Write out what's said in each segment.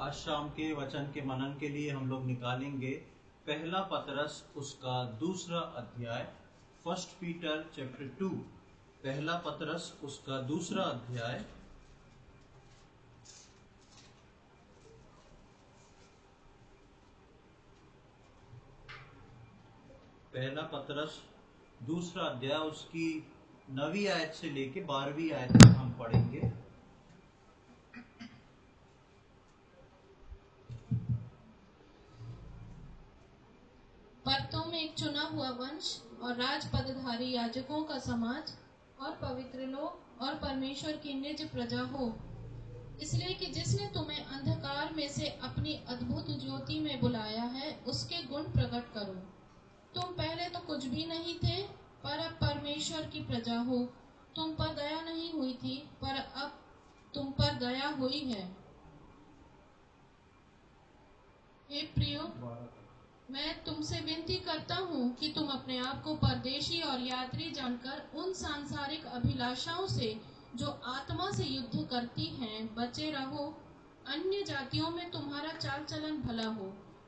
आज शाम के वचन के मनन के लिए हम लोग निकालेंगे पहला पतरस उसका दूसरा अध्याय, फर्स्ट पीटर चैप्टर 2। पहला पतरस उसका दूसरा अध्याय पहला पतरस दूसरा अध्याय उसकी 9वीं आयत से लेके 12वीं आयत तक हम पढ़ेंगे। पर तुम एक चुना हुआ वंश और राजपदधारी याजकों का समाज और पवित्र लोग और परमेश्वर की निज प्रजा हो, इसलिए कि जिसने तुम्हें अंधकार में से अपनी अद्भुत ज्योति में बुलाया है, उसके गुण प्रकट करो। तुम पहले तो कुछ भी नहीं थे, पर अब परमेश्वर की प्रजा हो। तुम पर दया नहीं हुई थी, पर अब तुम पर दया हुई है। हे प्रियो, मैं तुमसे विनती करता हूँ कि तुम अपने आप को परदेशी और यात्री जानकर उन सांसारिक अभिलाषाओं से जो आत्मा से युद्ध करती हैं बचे रहो। अन्य जातियों में तुम्हारा चाल चलन भला हो,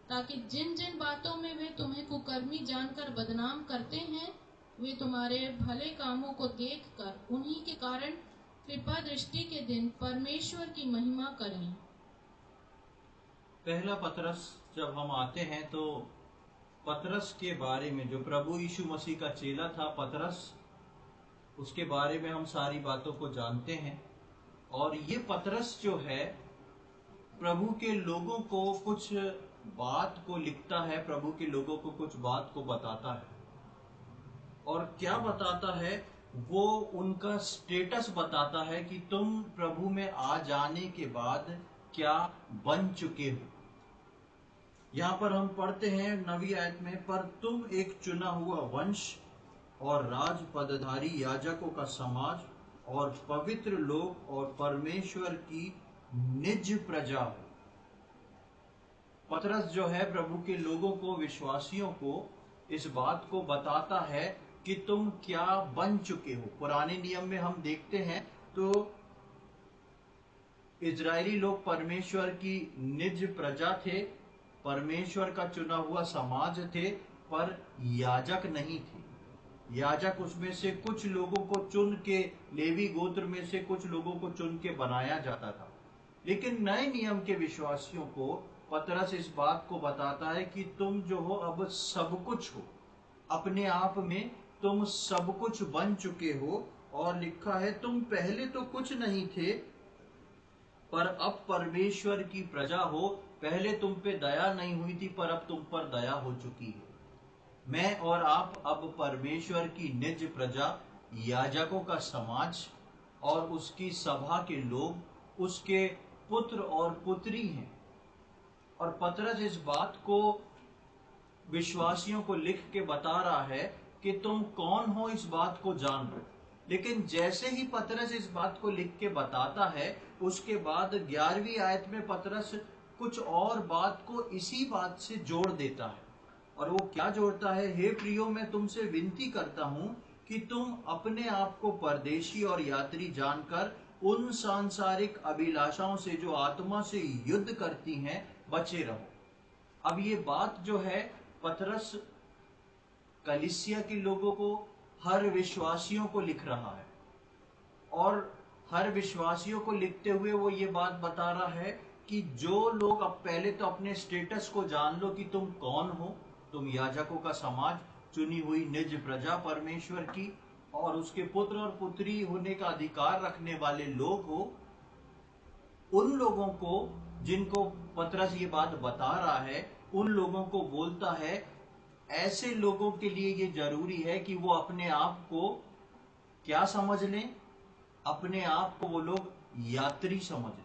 ताकि जिन जिन बातों में वे तुम्हें कुकर्मी जानकर बदनाम करते हैं, वे तुम्हारे भले कामों को देखकर उन्हीं के कारण कृपा दृष्टि के दिन परमेश्वर की महिमा करें। पहला पतरस जब हम आते हैं तो पतरस के बारे में, जो प्रभु यीशु मसीह का चेला था पतरस, उसके बारे में हम सारी बातों को जानते हैं। और ये पतरस जो है प्रभु के लोगों को कुछ बात को लिखता है, प्रभु के लोगों को कुछ बात को बताता है। और क्या बताता है? वो उनका स्टेटस बताता है कि तुम प्रभु में आ जाने के बाद क्या बन चुके हो। यहाँ पर हम पढ़ते हैं 9वीं आयत में, पर तुम एक चुना हुआ वंश और राजपदधारी याजकों का समाज और पवित्र लोग और परमेश्वर की निज प्रजा हो। पतरस जो है प्रभु के लोगों को, विश्वासियों को इस बात को बताता है कि तुम क्या बन चुके हो। पुराने नियम में हम देखते हैं तो इजरायली लोग परमेश्वर की निज प्रजा थे, परमेश्वर का चुना हुआ समाज थे, पर याजक नहीं थे। याजक उसमें से कुछ लोगों को चुन के, लेवी गोत्र में से कुछ लोगों को चुन के बनाया जाता था। लेकिन नए नियम के विश्वासियों को पतरस इस बात को बताता है कि तुम जो हो अब सब कुछ हो, अपने आप में तुम सब कुछ बन चुके हो। और लिखा है तुम पहले तो कुछ नहीं थे, पर अब परमेश्वर की प्रजा हो। पहले तुम पे दया नहीं हुई थी, पर अब तुम पर दया हो चुकी है। मैं और आप अब परमेश्वर की निज प्रजा, याजकों का समाज और उसकी सभा के लोग, उसके पुत्र और पुत्री हैं। और पतरस इस बात को विश्वासियों को लिख के बता रहा है कि तुम कौन हो, इस बात को जान लो। लेकिन जैसे ही पतरस इस बात को लिख के बताता है, उसके बाद 11वीं आयत में पतरस कुछ और बात को इसी बात से जोड़ देता है। और वो क्या जोड़ता है? हे प्रियो, मैं तुमसे विनती करता हूं कि तुम अपने आप को परदेशी और यात्री जानकर उन सांसारिक अभिलाषाओं से जो आत्मा से युद्ध करती हैं बचे रहो। अब ये बात जो है पतरस कलीसिया के लोगों को, हर विश्वासियों को लिख रहा है। और हर विश्वासियों को लिखते हुए वो ये बात बता रहा है कि जो लोग, अब पहले तो अपने स्टेटस को जान लो कि तुम कौन हो। तुम याजकों का समाज, चुनी हुई निज प्रजा परमेश्वर की, और उसके पुत्र और पुत्री होने का अधिकार रखने वाले लोग हो। उन लोगों को जिनको पतरस ये बात बता रहा है, उन लोगों को बोलता है, ऐसे लोगों के लिए ये जरूरी है कि वो अपने आप को क्या समझ लें? अपने आप को वो लोग यात्री समझ लें।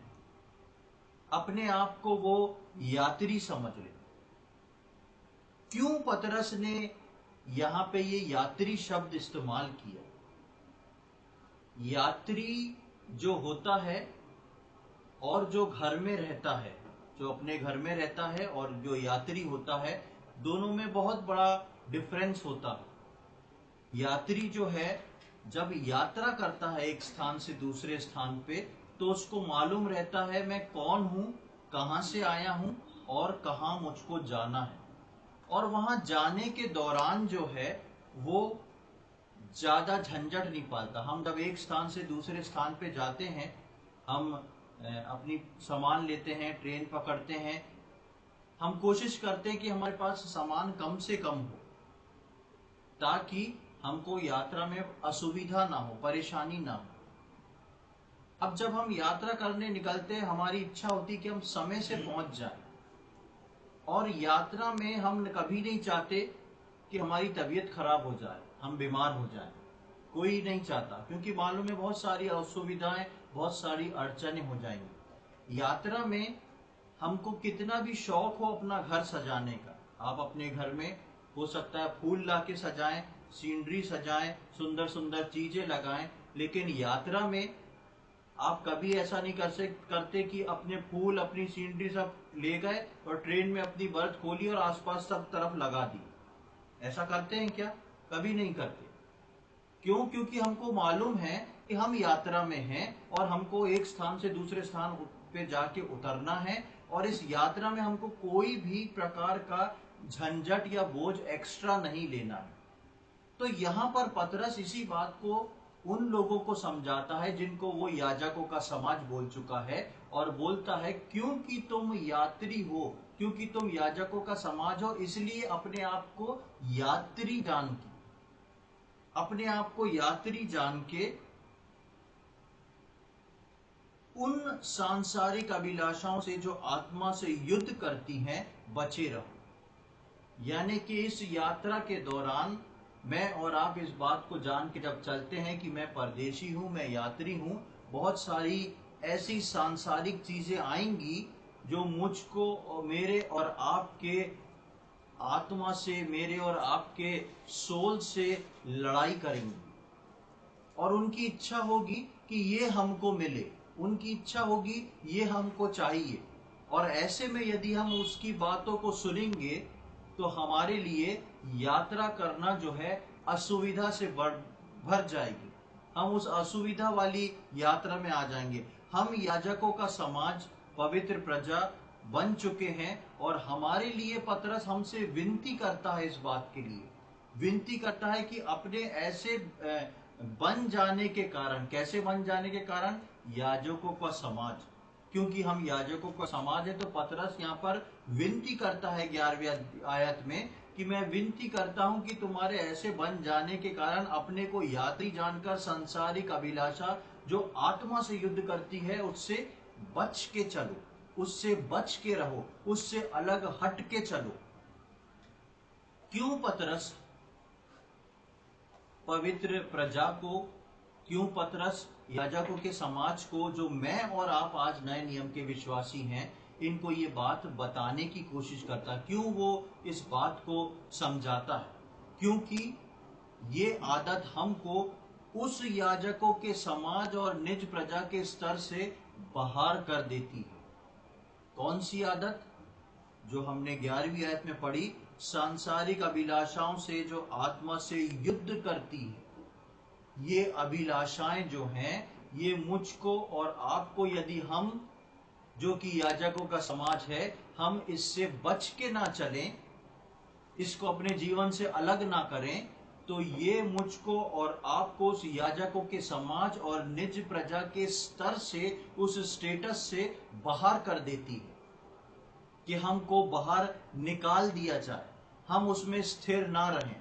अपने आप को वो यात्री समझ लें। क्यों पतरस ने यहां पे ये यात्री शब्द इस्तेमाल किया? यात्री जो होता है और जो घर में रहता है, जो अपने घर में रहता है और जो यात्री होता है, दोनों में बहुत बड़ा डिफरेंस होता है। यात्री जो है जब यात्रा करता है एक स्थान से दूसरे स्थान पे, तो उसको मालूम रहता है मैं कौन हूं कहाँ से आया हूँ और कहाँ मुझको जाना है। और वहां जाने के दौरान जो है वो ज्यादा झंझट नहीं पालता। हम जब एक स्थान से दूसरे स्थान पे जाते हैं, हम अपनी सामान लेते हैं, ट्रेन पकड़ते हैं, हम कोशिश करते हैं कि हमारे पास सामान कम से कम हो ताकि हमको यात्रा में असुविधा ना हो, परेशानी ना हो। अब जब हम यात्रा करने निकलते हैं, हमारी इच्छा होती है कि हम समय से पहुंच जाएं। और यात्रा में हम कभी नहीं चाहते कि हमारी तबीयत खराब हो जाए, हम बीमार हो जाएं। कोई नहीं चाहता, क्योंकि मालूम है बहुत सारी असुविधाएं, बहुत सारी अड़चनें हो जाएंगी। यात्रा में हमको कितना भी शौक हो अपना घर सजाने का, आप अपने घर में हो सकता है फूल ला के सजाएं, सीनरी सजाएं, सुंदर सुंदर चीजें लगाएं, लेकिन यात्रा में आप कभी ऐसा नहीं करते कि अपने फूल अपनी सीनरी सब ले गए और ट्रेन में अपनी बर्थ खोली और आसपास सब तरफ लगा दी। ऐसा करते हैं क्या? कभी नहीं करते। क्यों? क्योंकि हमको मालूम है कि हम यात्रा में हैं और हमको एक स्थान से दूसरे स्थान पे जाके उतरना है, और इस यात्रा में हमको कोई भी प्रकार का झंझट या बोझ एक्स्ट्रा नहीं लेना है। तो यहाँ पर पतरस इसी बात को उन लोगों को समझाता है जिनको वो याजकों का समाज बोल चुका है, और बोलता है क्योंकि तुम यात्री हो, क्योंकि तुम याजकों का समाज हो, इसलिए अपने आप को यात्री जान के, अपने आप को यात्री जान के उन सांसारिक अभिलाषाओं से जो आत्मा से युद्ध करती हैं बचे रहो। यानी कि इस यात्रा के दौरान मैं और आप इस बात को जान के जब चलते हैं कि मैं परदेशी हूं, मैं यात्री हूं, बहुत सारी ऐसी सांसारिक चीजें आएंगी जो मुझको, मेरे और आपके आत्मा से, मेरे और आपके सोल से लड़ाई करेंगी। और उनकी इच्छा होगी कि ये हमको मिले, उनकी इच्छा होगी ये हमको चाहिए। और ऐसे में यदि हम उसकी बातों को सुनेंगे तो हमारे लिए यात्रा करना जो है असुविधा से भर जाएगी। हम उस असुविधा वाली यात्रा में आ जाएंगे। हम याजकों का समाज, पवित्र प्रजा बन चुके हैं, और हमारे लिए पतरस हमसे विनती करता है, इस बात के लिए विनती करता है कि अपने ऐसे बन जाने के कारण, कैसे बन जाने के कारण? याजकों का समाज। क्योंकि हम याजकों का समाज है, तो पतरस यहाँ पर विनती करता है 11वीं आयत में कि मैं विनती करता हूं कि तुम्हारे ऐसे बन जाने के कारण अपने को यात्री जानकर संसारिक अभिलाषा जो आत्मा से युद्ध करती है उससे बच के चलो, उससे बच के रहो, उससे अलग हट के चलो। क्यों पतरस पवित्र प्रजा को, क्यों पतरस याजकों के समाज को, जो मैं और आप आज नए नियम के विश्वासी हैं, इनको ये बात बताने की कोशिश करता है? क्यों वो इस बात को समझाता है? क्योंकि ये आदत हमको उस याजकों के समाज और निज प्रजा के स्तर से बाहर कर देती है। कौन सी आदत? जो हमने 11वीं आयत में पढ़ी, सांसारिक अभिलाषाओं से जो आत्मा से युद्ध करती है। ये अभिलाषाएं जो हैं, ये मुझको और आपको, यदि हम जो कि याजकों का समाज है, हम इससे बच के ना चलें, इसको अपने जीवन से अलग ना करें, तो ये मुझको और आपको उस याजकों के समाज और निज प्रजा के स्तर से, उस स्टेटस से बाहर कर देती है कि हमको बाहर निकाल दिया जाए, हम उसमें स्थिर ना रहें।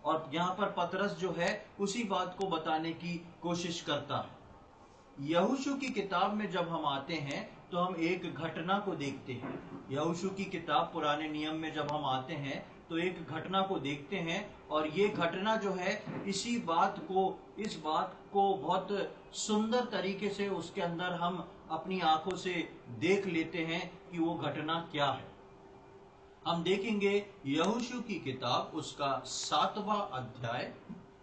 और यहां पर पतरस जो है उसी बात को बताने की कोशिश करता है। यहोशू की किताब में जब हम आते हैं तो हम एक घटना को देखते हैं। यहोशू की किताब पुराने नियम में जब हम आते हैं तो एक घटना को देखते हैं, और ये घटना जो है इस बात को बहुत सुंदर तरीके से उसके अंदर हम अपनी आंखों से देख लेते हैं कि वो घटना क्या है। हम देखेंगे यहोशू की किताब उसका 7वां अध्याय,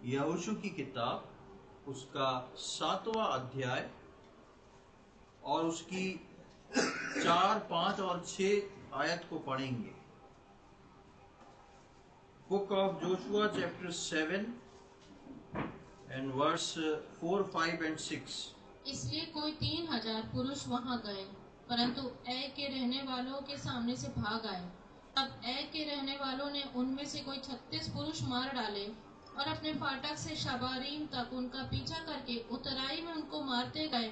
यहोशू की किताब उसका 7वां अध्याय और उसकी 4, 5 और 6 आयत को पढ़ेंगे। Book of Joshua chapter 7 and verse 4, 5 and 6। इसलिए कोई 3000 पुरुष वहां गए परंतु ऐ के रहने वालों के सामने से भाग आए। तब ऐ के रहने वालों ने उनमें से कोई 36 पुरुष मार डाले और अपने फाटक से शबारीम तक उनका पीछा करके उतराई में उनको मारते गए।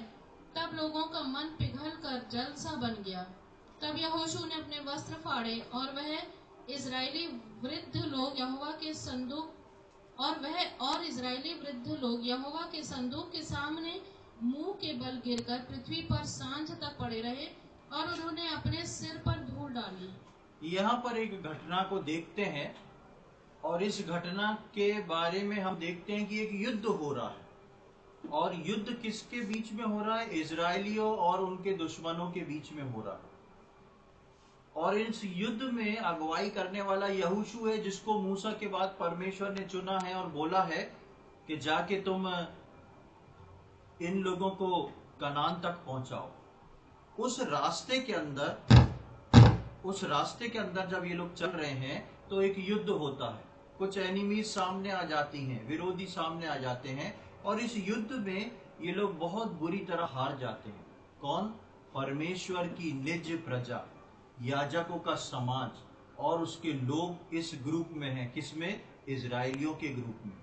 तब लोगों का मन पिघल कर जल सा बन गया। तब यहोशू ने अपने वस्त्र फाड़े और इजरायली वृद्ध लोग यहोवा के संदूक के सामने मुंह के बल गिरकर पृथ्वी पर सांझ तक पड़े रहे और उन्होंने अपने सिर पर धूल डाली। यहाँ पर एक घटना को देखते हैं और इस घटना के बारे में हम देखते हैं कि एक युद्ध हो रहा है। और युद्ध किसके बीच में हो रहा है? इजरायलियों और उनके दुश्मनों के बीच में हो रहा है। और इस युद्ध में अगुवाई करने वाला यहोशू है, जिसको मूसा के बाद परमेश्वर ने चुना है और बोला है कि जाके तुम इन लोगों को कनान तक पहुंचाओ। उस रास्ते के अंदर जब ये लोग चल रहे हैं तो एक युद्ध होता है। कुछ एनिमीज सामने आ जाती हैं, विरोधी सामने आ जाते हैं और इस युद्ध में ये लोग बहुत बुरी तरह हार जाते हैं। कौन? परमेश्वर की निज प्रजा, याजकों का समाज और उसके लोग इस ग्रुप में हैं। किसमें? इजरायलियों के ग्रुप में।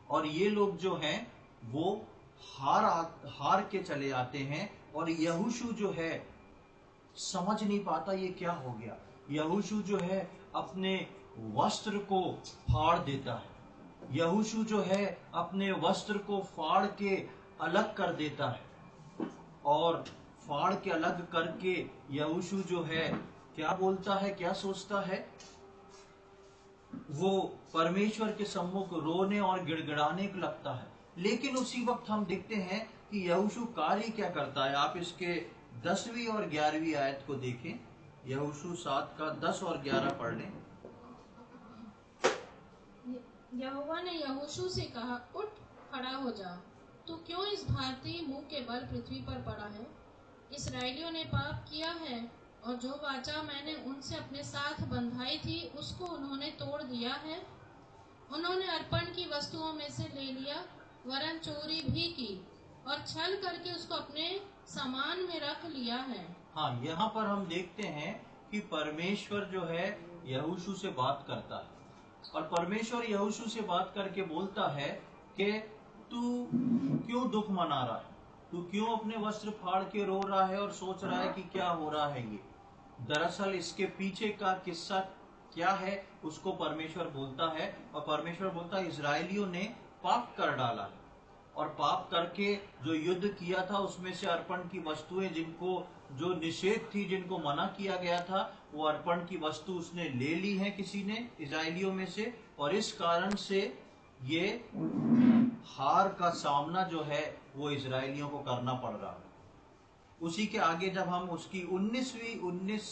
और ये लोग जो हैं वो हार के चले आते हैं। और यहोशू जो है समझ नहीं पाता ये क्या हो गया। यहोशू जो है अपने वस्त्र को फाड़ देता है। यहोशू जो है अपने वस्त्र को फाड़ के अलग कर देता है। और फाड़ के अलग करके यहोशू जो है क्या बोलता है, क्या सोचता है? वो परमेश्वर के सम्मुख रोने और गिड़गिड़ाने को लगता है। लेकिन उसी वक्त हम देखते हैं कि यहोशू कार्य क्या करता है। आप इसके 10वीं और 11वीं आयत को देखें। यहोशू 7 का 10 और 11 पढ़ लें। यहोवा ने यहोशू से कहा, उठ खड़ा हो जा, तू क्यों इस भारतीय मुंह के बल पृथ्वी पर पड़ा है? इस्राएलियों ने पाप किया है और जो वाचा मैंने उनसे अपने साथ बंधाई थी उसको उन्होंने तोड़ दिया है। उन्होंने अर्पण की वस्तुओं में से ले लिया, वरन चोरी भी की और छल करके उसको अपने सामान में रख लिया है। हाँ, यहाँ पर हम देखते हैं कि परमेश्वर जो है यहोशू से बात करता है और परमेश्वर यहोशू से बात करके बोलता है कि तू क्यों दुख मना रहा है, तू क्यों अपने वस्त्र फाड़ के रो रहा है और सोच रहा है कि क्या हो रहा है। ये दरअसल इसके पीछे का किस्सा क्या है उसको परमेश्वर बोलता है। और परमेश्वर बोलता है इजरायलियों ने पाप कर डाला है और पाप करके जो युद्ध किया था उसमें से अर्पण की वस्तुएं, जिनको जो निषेध थी, जिनको मना किया गया था, वो अर्पण की वस्तु उसने ले ली है किसी ने इजरायलियों में से। और इस कारण से ये हार का सामना जो है वो इजरायलियों को करना पड़ रहा है। उसी के आगे जब हम उसकी 19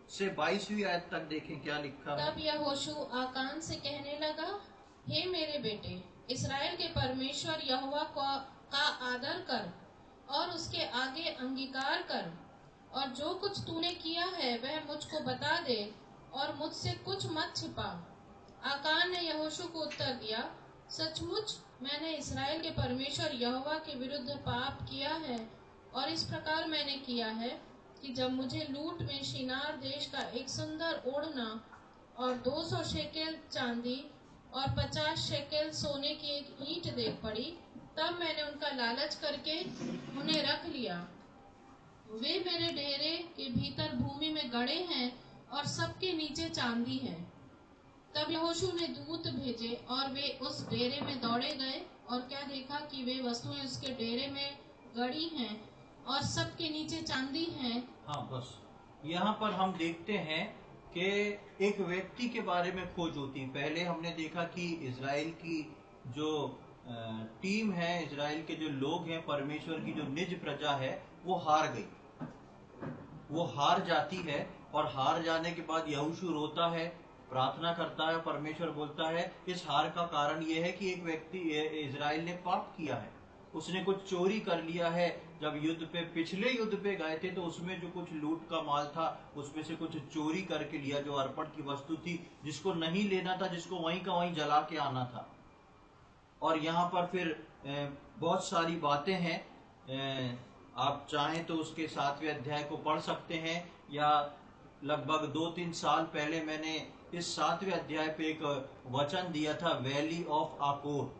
से 22वीं आयत तक देखें क्या लिखा है। तब यहोशू आकान से कहने लगा, हे मेरे बेटे, इस्राएल के परमेश्वर यहोवा का आदर कर और उसके आगे अंगीकार कर, और जो कुछ तूने किया है वह मुझको बता दे और मुझसे कुछ मत छिपा। आकान ने यहोशू को उत्तर दिया, सचमुच मैंने इस्राएल के परमेश्वर यहोवा के विरुद्ध पाप किया है। और इस प्रकार मैंने किया है कि जब मुझे लूट में शिनार देश का एक सुंदर ओढ़ना और 200 शेकेल चांदी और 50 शेकेल सोने की एक ईंट देख पड़ी, तब मैंने उनका लालच करके उन्हें रख लिया। वे मेरे डेरे के भीतर भूमि में गड़े हैं और सबके नीचे चांदी है। तब यहोशू ने दूत भेजे और वे उस डेरे में दौड़े गए और क्या देखा कि वे वस्तुएं उसके डेरे में गड़ी हैं और सबके नीचे चांदी है। हाँ, बस यहाँ पर हम देखते हैं कि एक व्यक्ति के बारे में खोज होती। पहले हमने देखा कि इजराइल की जो टीम है, इजराइल के जो लोग हैं, परमेश्वर की जो निज प्रजा है, वो हार गई, वो हार जाती है। और हार जाने के बाद यहोशू रोता है, प्रार्थना करता है। परमेश्वर बोलता है इस हार का कारण ये है कि एक व्यक्ति इजराइल ने पाप किया है, उसने कुछ चोरी कर लिया है। जब पिछले युद्ध पे गए थे तो उसमें जो कुछ लूट का माल था उसमें से कुछ चोरी करके लिया, जो अर्पण की वस्तु थी, जिसको नहीं लेना था, जिसको वहीं का वहीं जला के आना था। और यहाँ पर फिर बहुत सारी बातें हैं। आप चाहें तो उसके 7वें अध्याय को पढ़ सकते हैं, या लगभग 2-3 साल पहले मैंने इस 7वें अध्याय पे एक वचन दिया था, वैली ऑफ आकोर।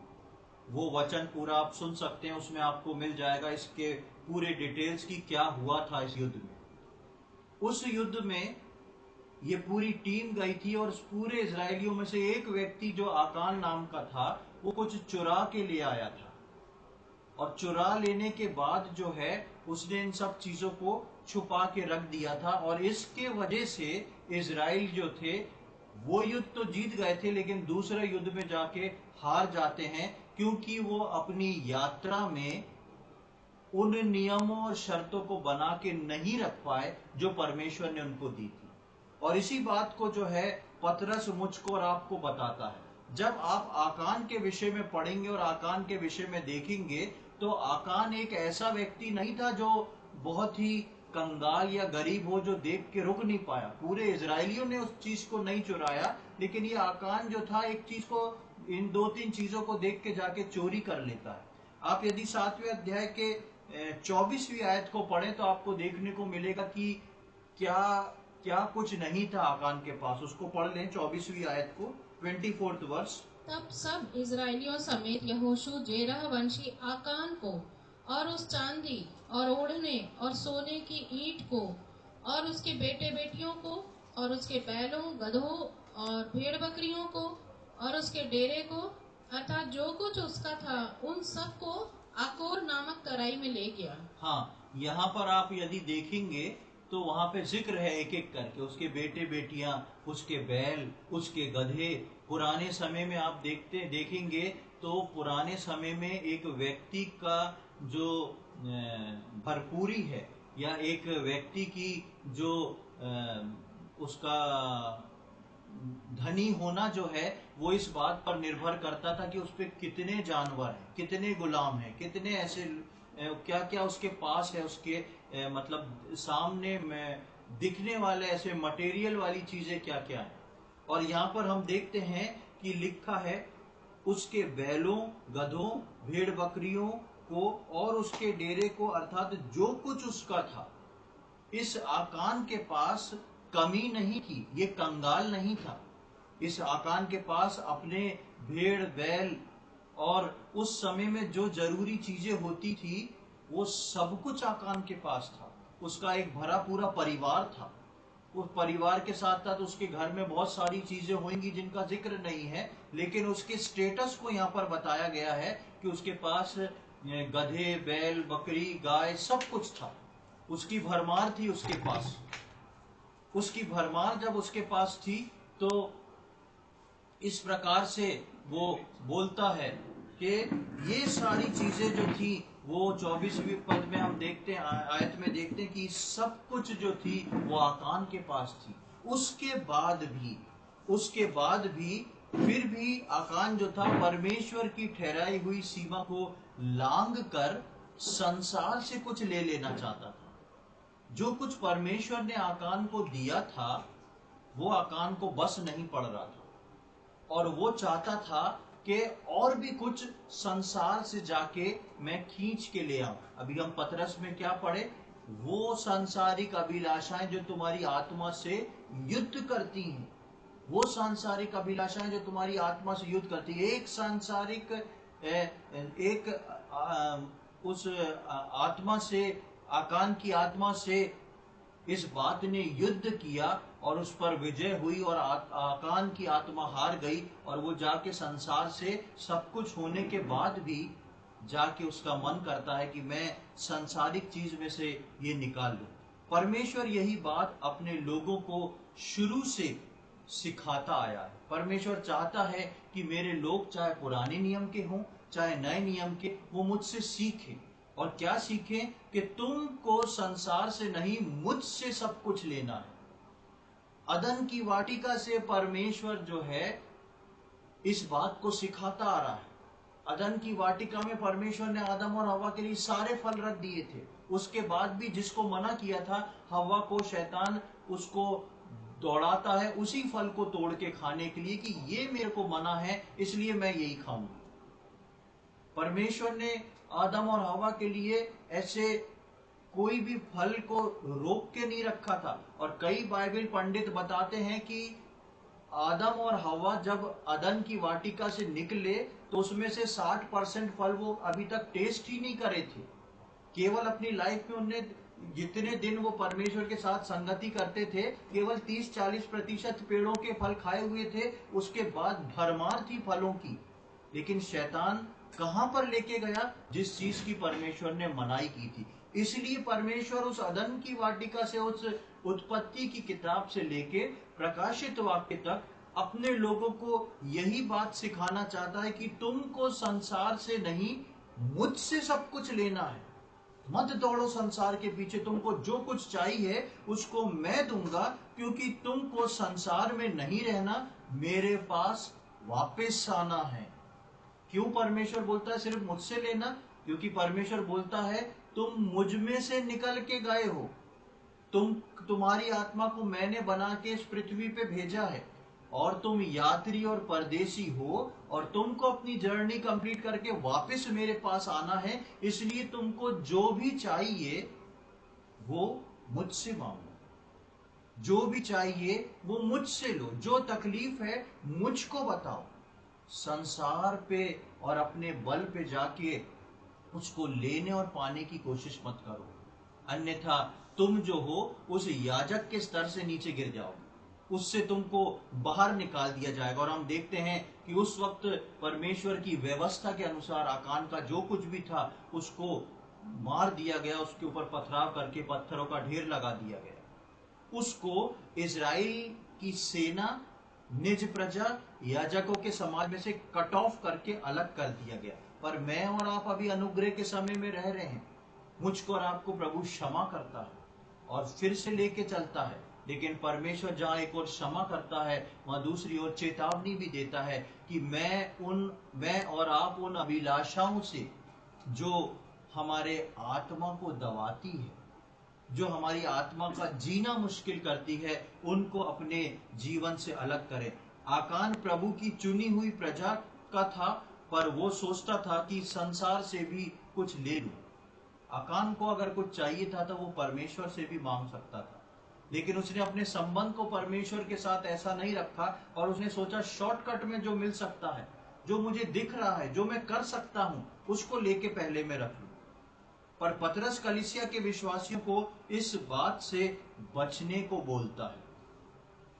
वो वचन पूरा आप सुन सकते हैं, उसमें आपको मिल जाएगा इसके पूरे डिटेल्स की क्या हुआ था इस युद्ध में। उस युद्ध में ये पूरी टीम गई थी और पूरे इजरायलियों में से एक व्यक्ति जो आकान नाम का था, वो कुछ चुरा के ले आया था, और चुरा लेने के बाद जो है उसने इन सब चीजों को छुपा के रख दिया था, और इसके वजह से इजराइल जो थे वो युद्ध तो जीत गए थे, लेकिन दूसरे युद्ध में जाके हार जाते हैं, क्योंकि वो अपनी यात्रा में उन नियमों और शर्तों को बना के नहीं रख पाए जो परमेश्वर ने उनको दी थी। और इसी बात को जो है पतरस मुझको और आपको बताता है। जब आप आकान के विषय में पढ़ेंगे और आकान के विषय में देखेंगे, तो आकान एक ऐसा व्यक्ति नहीं था जो बहुत ही कंगाल या गरीब हो, जो देख के रुक नहीं पाया। पूरे इजरायलियों ने उस चीज को नहीं चुराया, लेकिन ये आकान जो था एक चीज को, इन 2-3 चीजों को देख के जाके चोरी कर लेता है। आप यदि 7वें अध्याय के 24वीं आयत को पढ़ें तो आपको देखने को मिलेगा कि क्या क्या कुछ नहीं था आकान के पास। उसको पढ़ लें 24वीं आयत को, 24th वर्स। तब सब इजरायलियों समेत यहोशू जेरह वंशी आकान को और उस चांदी और ओढ़ने और सोने की ईंट को और उसके बेटे बेटियों को और उसके बैलों, गधों और भेड़ बकरियों को और उसके डेरे को, अर्थात जो कुछ उसका था, उन सब को आकोर नामक तराई में ले गया। हाँ, यहाँ पर आप यदि देखेंगे तो वहां पे जिक्र है एक एक करके, उसके बेटे बेटियां, उसके बैल, उसके गधे। पुराने समय में आप देखेंगे तो पुराने समय में एक व्यक्ति का जो भरपूरी है, या एक व्यक्ति की जो उसका धनी होना जो है, वो इस बात पर निर्भर करता था कि उस पर कितने जानवर हैं, कितने गुलाम हैं, कितने ऐसे क्या क्या उसके पास है, उसके मतलब सामने में दिखने वाले ऐसे मटेरियल वाली चीजें क्या क्या है। और यहाँ पर हम देखते हैं कि लिखा है उसके बैलों, गधों, भेड़ बकरियों को और उसके डेरे को, अर्थात जो कुछ उसका था। इस आकान के पास कमी नहीं थी, ये कंगाल नहीं था। इस आकान के पास अपने भेड़ बैल और उस समय में जो जरूरी चीजें होती थी, वो सब कुछ आकान के पास था। उसका एक भरा पूरा परिवार था। उस परिवार के साथ साथ उसके घर में बहुत सारी चीजें होंगी जिनका जिक्र नहीं है, लेकिन उसके स्टेटस को यहाँ पर बताया गया है कि उसके पास गधे, बैल, बकरी, गाय सब कुछ था। उसकी भरमार थी उसके पास। उसकी भरमार जब उसके पास थी तो इस प्रकार से वो बोलता है कि ये सारी चीजें जो थी, वो 24वीं पद में हम देखते हैं, आयत में देखते हैं कि सब कुछ जो थी वो आकान के पास थी। उसके बाद भी फिर भी आकान जो था परमेश्वर की ठहराई हुई सीमा को लांघ कर संसार से कुछ ले लेना चाहता था। जो कुछ परमेश्वर ने आकान को दिया था, वो आकान को बस नहीं पड़ रहा था, और वो चाहता था कि और भी कुछ संसार से जाके मैं खींच के ले आऊं। अभी हम पतरस में क्या पढ़े, वो सांसारिक अभिलाषाएं जो तुम्हारी आत्मा से युद्ध करती हैं, वो सांसारिक अभिलाषाएं जो तुम्हारी आत्मा से युद्ध करती है। एक सांसारिक उस आत्मा से, आकान की आत्मा से इस बात ने युद्ध किया और उस पर विजय हुई, और आकान की आत्मा हार गई, और वो जाके संसार से सब कुछ होने के बाद भी जाके उसका मन करता है कि मैं सांसारिक चीज में से ये निकाल लूं। परमेश्वर यही बात अपने लोगों को शुरू से सिखाता आया है। परमेश्वर चाहता है कि मेरे लोग, चाहे पुराने नियम के हों चाहे नए नियम के, वो मुझसे सीखें। और क्या सीखें? कि तुमको संसार से नहीं, मुझसे सब कुछ लेना है। अदन की वाटिका से परमेश्वर जो है इस बात को सिखाता आ रहा है। अदन की वाटिका में परमेश्वर ने आदम और हवा के लिए सारे फल रख दिए थे। उसके बाद भी जिसको मना किया था, हवा को शैतान उसको दौड़ाता है उसी फल को तोड़ के खाने के लिए कि ये मेरे को मना है, इसलिए मैं यही खाऊंगी। परमेश्वर ने आदम और हवा के लिए ऐसे कोई भी फल को रोक के नहीं रखा था। और कई बाइबल पंडित बताते हैं कि आदम और हवा जब अदन की वाटिका से निकले तो उसमें से 60% फल वो अभी तक टेस्ट ही नहीं करे थे। केवल अपनी लाइफ में उन्हें जितने दिन वो परमेश्वर के साथ संगति करते थे, केवल 30-40% पेड़ों के फल खाए हुए थे। उसके बाद भरमार थी फलों की। लेकिन शैतान कहां पर लेके गया? जिस चीज की परमेश्वर ने मनाई की थी। इसलिए परमेश्वर उस अदन की वाटिका से, उस उत्पत्ति की किताब से लेके प्रकाशित वाक्य तक अपने लोगों को यही बात सिखाना चाहता है कि तुमको संसार से नहीं, मुझसे सब कुछ लेना है। मत दौड़ो संसार के पीछे, तुमको जो कुछ चाहिए उसको मैं दूंगा, क्योंकि तुमको संसार में नहीं रहना, मेरे पास वापस आना है। क्यों परमेश्वर बोलता है सिर्फ मुझसे लेना? क्योंकि परमेश्वर बोलता है तुम मुझ में से निकल के गए हो, तुम्हारी आत्मा को मैंने बना के इस पृथ्वी पे भेजा है, और तुम यात्री और परदेसी हो, और तुमको अपनी जर्नी कंप्लीट करके वापस मेरे पास आना है। इसलिए तुमको जो भी चाहिए वो मुझसे मांगो, जो भी चाहिए वो मुझसे लो, जो तकलीफ है मुझको बताओ। संसार पे और अपने बल पे जाके उसको लेने और पाने की कोशिश मत करो, अन्यथा तुम जो हो उस याजक के स्तर से नीचे गिर जाओगे, उससे तुमको बाहर निकाल दिया जाएगा। और हम देखते हैं कि उस वक्त परमेश्वर की व्यवस्था के अनुसार आकान का जो कुछ भी था उसको मार दिया गया, उसके ऊपर पथराव करके पत्थरों का ढेर लगा दिया गया। उसको इजराइल की सेना, निज प्रजा, याजकों के समाज में से कट ऑफ करके अलग कर दिया गया। पर मैं और आप अभी अनुग्रह के समय में रह रहे हैं। मुझको और आपको प्रभु क्षमा करता है और फिर से लेके चलता है। लेकिन परमेश्वर जहां एक और क्षमा करता है, वहां दूसरी ओर चेतावनी भी देता है कि मैं और आप उन अभिलाषाओं से जो हमारे आत्मा को दबाती है, जो हमारी आत्मा का जीना मुश्किल करती है, उनको अपने जीवन से अलग करें। आकान प्रभु की चुनी हुई प्रजा का था, पर वो सोचता था कि संसार से भी कुछ ले लूं। आकान को अगर कुछ चाहिए था तो वो परमेश्वर से भी मांग सकता था, लेकिन उसने अपने संबंध को परमेश्वर के साथ ऐसा नहीं रखा, और उसने सोचा शॉर्टकट में जो मिल सकता है, जो मुझे दिख रहा है, जो मैं कर सकता हूं, उसको लेके पहले मैं रख लूं। पर पतरस कलीसिया के विश्वासियों को इस बात से बचने को बोलता है।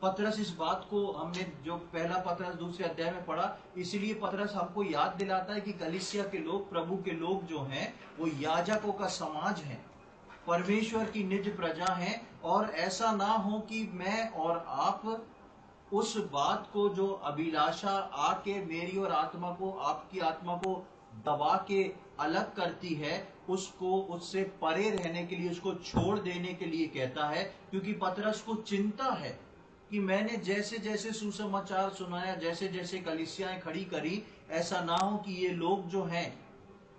पतरस इस बात को, हमने जो पहला पतरस दूसरे अध्याय में पढ़ा, इसलिए पतरस हमको याद दिलाता है कि कलीसिया के लोग, प्रभु के लोग जो हैं, वो याजकों का समाज है, परमेश्वर की निज प्रजा है। और ऐसा ना हो कि मैं और आप उस बात को, जो अभिलाषा आके मेरी और आत्मा को, आपकी आत्मा को दबा के अलग करती है, उसको उससे परे रहने के लिए, उसको छोड़ देने के लिए कहता है। क्योंकि पतरस को चिंता है कि मैंने जैसे जैसे सुसमाचार सुनाया, जैसे जैसे कलीसियाएं खड़ी करी, ऐसा ना हो कि ये लोग जो हैं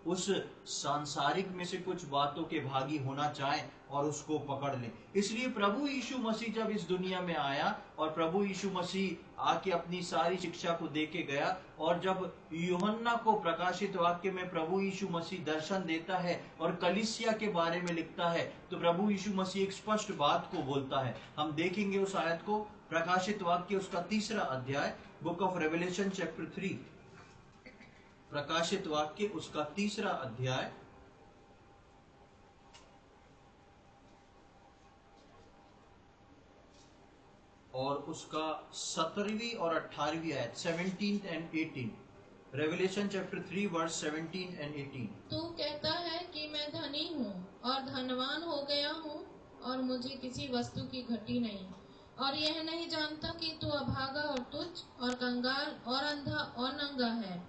उस सांसारिक में से कुछ बातों के भागी होना चाहें और उसको पकड़ लें। इसलिए प्रभु यीशु मसीह जब इस दुनिया में आया, और प्रभु यीशु मसीह आके अपनी सारी शिक्षा को देके गया, और जब यूहन्ना को प्रकाशित वाक्य में प्रभु यीशु मसीह दर्शन देता है और कलीसिया के बारे में लिखता है, तो प्रभु यीशु मसीह एक स्पष्ट बात को बोलता है। हम देखेंगे उस आयत को, प्रकाशित वाक्य उसका 3रा अध्याय, बुक ऑफ रेवलेशन चैप्टर 3, प्रकाशित वाक्य उसका 3रा अध्याय और उसका 17वीं और 18वीं आयत, 17 and 18। Revelation chapter 3 verse 17 and 18। तू कहता है कि मैं धनी हूँ और धनवान हो गया हूँ, और मुझे किसी वस्तु की घटी नहीं, और यह नहीं जानता कि तू अभागा और तुच्छ और कंगाल और अंधा और नंगा है।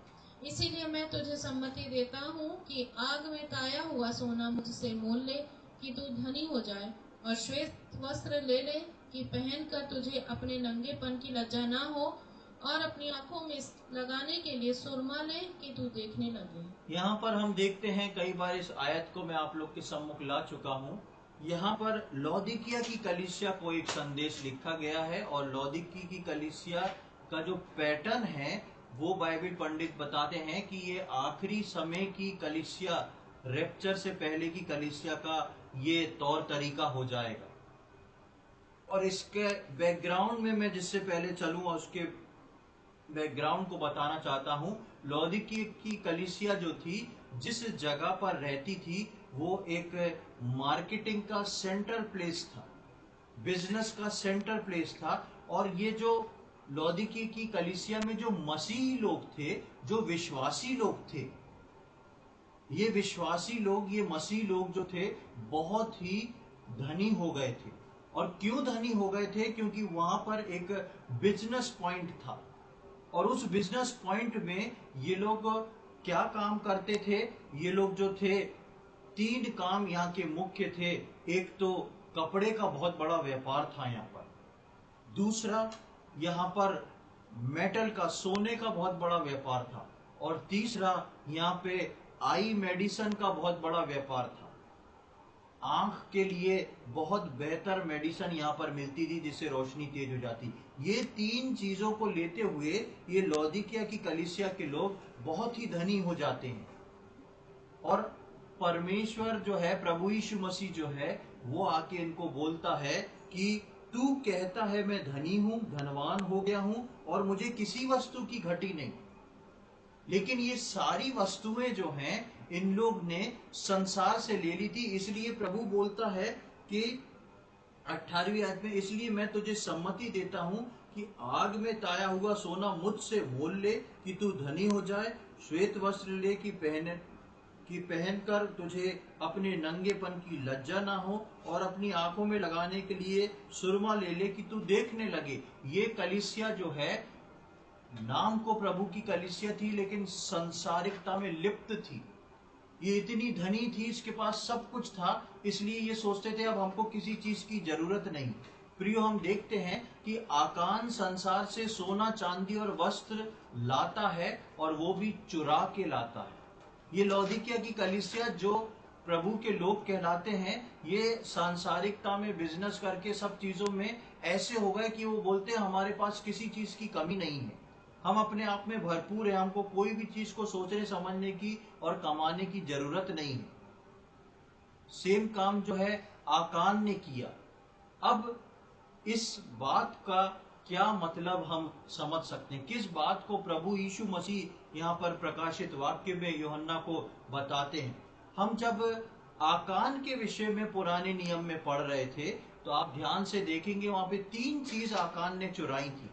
इसीलिए मैं तुझे सम्मति देता हूँ कि आग में ताया हुआ सोना मुझसे मोल ले, कि तू धनी हो जाए, और श्वेत वस्त्र ले ले कि पहनकर तुझे अपने नंगेपन की लज्जा ना हो, और अपनी आंखों में लगाने के लिए सुरमा ले कि तू देखने लगे। यहाँ पर हम देखते हैं, कई बार इस आयत को मैं आप लोग के सम्मुख ला चुका हूँ। यहाँ पर लौदीकिया की कलीसिया को एक संदेश लिखा गया है, और लौदीकी की कलीसिया का जो पैटर्न है वो बाइबल पंडित बताते हैं कि ये आखिरी समय की कलीसिया, रैप्चर से पहले की कलीसिया का ये तौर तरीका हो जाएगा। और इसके बैकग्राउंड में मैं जिससे पहले चलूं और उसके बैकग्राउंड को बताना चाहता हूं। लौदीकिया की कलीसिया जो थी, जिस जगह पर रहती थी, वो एक मार्केटिंग का सेंटर प्लेस था, बिजनेस का सेंटर प्लेस था। और ये जो लौदीकिया की कलीसिया में जो मसीही लोग थे, जो विश्वासी लोग थे, ये विश्वासी लोग, ये मसीह लोग जो थे, बहुत ही धनी हो गए थे। और क्यों धनी हो गए थे? क्योंकि वहां पर एक बिजनेस पॉइंट था। और उस बिजनेस पॉइंट में ये लोग क्या काम करते थे? ये लोग जो थे, 3 काम यहाँ के मुख्य थे। एक तो कपड़े का बहुत बड़ा व्यापार था यहाँ पर। दूसरा, यहाँ पर मेटल का, सोने का बहुत बड़ा व्यापार था। और तीसरा, यहाँ पे आई मेडिसिन का बहुत बड़ा व्यापार था। आंख के लिए बहुत बेहतर मेडिसिन यहाँ पर मिलती थी, जिससे रोशनी तेज हो जाती। ये 3 चीजों को लेते हुए ये लौदीकिया की कलीसिया के लोग बहुत ही धनी हो जाते हैं। और परमेश्वर जो है, प्रभु यीशु मसीह जो है, वो आके इनको बोलता है कि तू कहता है मैं धनी हूं, धनवान हो गया हूं, और मुझे किसी वस्तु की घटी नहीं। लेकिन ये सारी वस्तुएं जो हैं, इन लोग ने संसार से ले ली थी। इसलिए प्रभु बोलता है कि 18वीं आयत में, इसलिए मैं तुझे सम्मति देता हूं कि आग में ताया हुआ सोना मुझसे मोल ले कि तू धनी हो जाए, श्वेत वस्त्र ले कि पहनकर तुझे अपने नंगेपन की लज्जा ना हो, और अपनी आंखों में लगाने के लिए सुरमा ले ले कि तू देखने लगे। ये कलीसिया जो है, नाम को प्रभु की कलीसिया थी, लेकिन संसारिकता में लिप्त थी। ये इतनी धनी थी, इसके पास सब कुछ था, इसलिए ये सोचते थे अब हमको किसी चीज की जरूरत नहीं। प्रियो, हम देखते हैं कि आकान संसार से सोना, चांदी और वस्त्र लाता है, और वो भी चुरा के लाता है। ये लौदीकिया की कलीसिया जो प्रभु के लोग कहलाते हैं, ये सांसारिकता में बिजनेस करके सब चीजों में ऐसे हो गए कि वो बोलते हैं हमारे पास किसी चीज की कमी नहीं है, हम अपने आप में भरपूर है, हमको कोई भी चीज को सोचने समझने की और कमाने की जरूरत नहीं है। सेम काम जो है आकान ने किया। अब इस बात का क्या मतलब हम समझ सकते हैं? किस बात को प्रभु यीशु मसीह यहाँ पर प्रकाशित वाक्य में यूहन्ना को बताते हैं? हम जब आकान के विषय में पुराने नियम में पढ़ रहे थे, तो आप ध्यान से देखेंगे वहां पे 3 चीज आकान ने चुराई थी।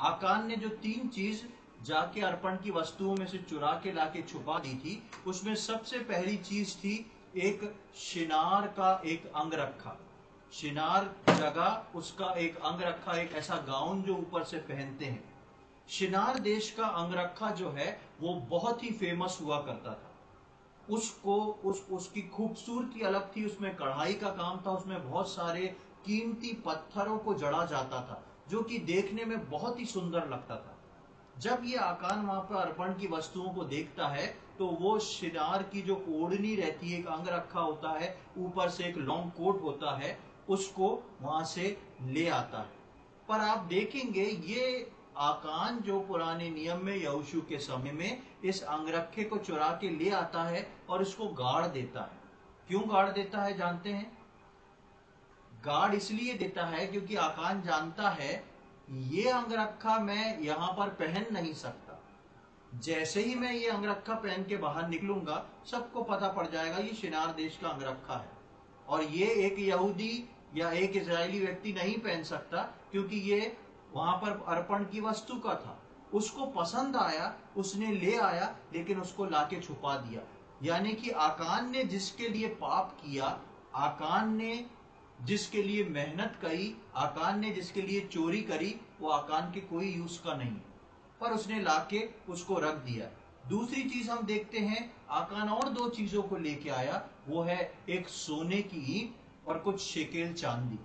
आकान ने जो 3 चीज जाके अर्पण की वस्तुओं में से चुरा के लाके छुपा दी थी, उसमें सबसे पहली चीज थी एक शिनार का एक अंगरखा। शिनार जगह, उसका एक अंगरखा, एक ऐसा गाउन जो ऊपर से पहनते हैं। शिनार देश का अंगरखा जो है, वो बहुत ही फेमस हुआ करता था। उसकी खूबसूरती अलग थी, उसमें कढ़ाई का काम था, उसमें बहुत सारे कीमती पत्थरों को जड़ा जाता था, जो कि देखने में बहुत ही सुंदर लगता था। जब ये आकान वहां पर अर्पण की वस्तुओं को देखता है, तो वो शिनार की जो ओढ़नी रहती है, एक अंग रखा होता है, ऊपर से एक लॉन्ग कोट होता है, उसको वहां से ले आता है। पर आप देखेंगे ये आकान जो पुराने नियम में यहोशू के समय में इस अंगरखे को चुरा के ले आता है और इसको गाड़ देता है। क्यों गाड़ देता है जानते हैं? गाड़ इसलिए देता है क्योंकि आकान जानता है ये अंगरखा मैं यहां पर पहन नहीं सकता। जैसे ही मैं ये अंगरखा पहन के बाहर निकलूंगा, सबको पता पड़ जाएगा ये शिनार देश का अंगरखा है, और ये एक यहूदी या एक इजरायली व्यक्ति नहीं पहन सकता, क्योंकि ये वहां पर अर्पण की वस्तु का था। उसको पसंद आया, उसने ले आया, लेकिन उसको लाके छुपा दिया। यानी कि आकान ने जिसके लिए पाप किया, आकान ने जिसके लिए मेहनत करी, आकान ने जिसके लिए चोरी करी, वो आकान के कोई यूज का नहीं, पर उसने लाके उसको रख दिया। दूसरी चीज हम देखते हैं, आकान और 2 चीजों को लेके आया। वो है एक सोने की ईंट और कुछ शेकेल चांदी।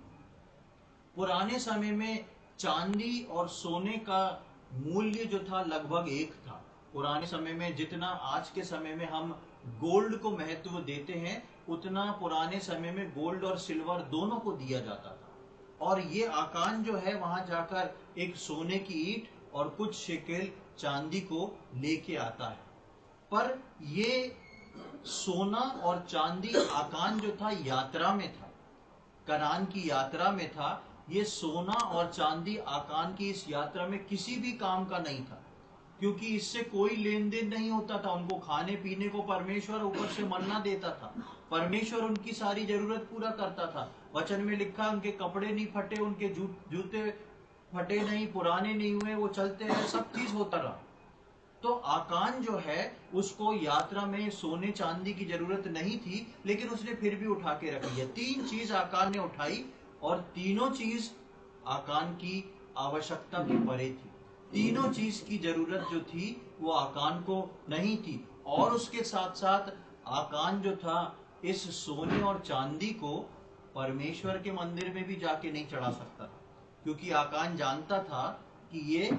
पुराने समय में चांदी और सोने का मूल्य जो था लगभग एक था। पुराने समय में जितना आज के समय में हम गोल्ड को महत्व देते हैं, उतना पुराने समय में गोल्ड और सिल्वर दोनों को दिया जाता था। और ये आकान जो है वहां जाकर एक सोने की ईंट और कुछ शेकेल चांदी को लेके आता है। पर ये सोना और चांदी आकान जो था यात्रा में था, कनान की यात्रा में था। ये सोना और चांदी आकान की इस यात्रा में किसी भी काम का नहीं था, क्योंकि इससे कोई लेन देन नहीं होता था। उनको खाने पीने को परमेश्वर ऊपर से मन्ना देता था, परमेश्वर उनकी सारी जरूरत पूरा करता था। वचन में लिखा उनके कपड़े नहीं फटे, उनके जूते फटे नहीं, पुराने नहीं हुए, वो चलते रहे, सब चीज होता रहा। तो आकान जो है उसको यात्रा में सोने चांदी की जरूरत नहीं थी, लेकिन उसने फिर भी उठा के रखी है। 3 चीज आकान ने उठाई और तीनों चीज आकान की आवश्यकता के परे थी। तीनों चीज की जरूरत जो थी वो आकान को नहीं थी। और उसके साथ साथ आकान जो था इस सोने और चांदी को परमेश्वर के मंदिर में भी जाके नहीं चढ़ा सकता, क्योंकि आकान जानता था कि ये